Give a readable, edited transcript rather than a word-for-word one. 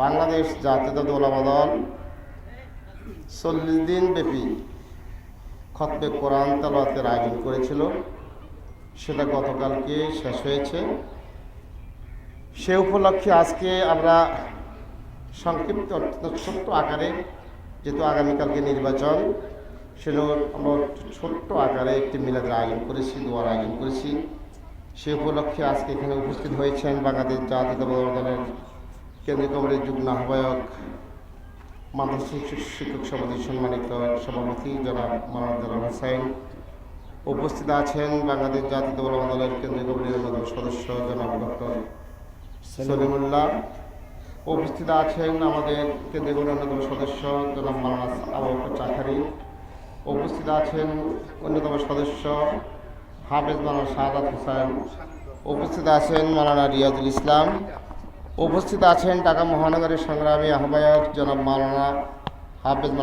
বাংলাদেশ জাতীয়তাবাদী উলামা দল 40 দিন ব্যাপী খতবে কোরআন তেলাওয়াতের আয়োজন করেছিল। সেটা গতকালকে শেষ হয়েছে। সে উপলক্ষে আজকে আমরা সংক্ষিপ্ত ছোট্ট আকারে, যেহেতু আগামীকালকে নির্বাচন, সেটা আমরা ছোট্ট আকারে একটি মিলাদের আয়োজন করেছি, দোয়ার আয়োজন করেছি। সে উপলক্ষে আজকে এখানে উপস্থিত হয়েছেন বাংলাদেশ জাতীয়তাবাদী দলের কেন্দ্রীয় কমিটির যুগ্ম আহ্বায়ক, মাদ্রাসা শিক্ষক সমিতির সম্মানিত সভাপতি জনাব মাওলানা দেলোয়ার হোসেন। উপস্থিত আছেন বাংলাদেশ জাতীয়তাবাদী দলের কেন্দ্রীয় কমিটির অন্যতম সদস্য জনাব ডক্টর সলিমুল্লাহ। উপস্থিত আছেন আমাদের কেন্দ্রীয় কমিটির অন্যতম সদস্য জনাব মাওলানা আবু বকর চাকারি। উপস্থিত আছেন অন্যতম সদস্য হাফেজ মাওলানা শাহাদাত হোসেন। উপস্থিত আছেন মাওলানা রিয়াজুল ইসলাম। উপস্থিত আছেন ঢাকা মহানগরীর সংগ্রামী আহ্বায়ক জনাব মাওলানা হাফেজ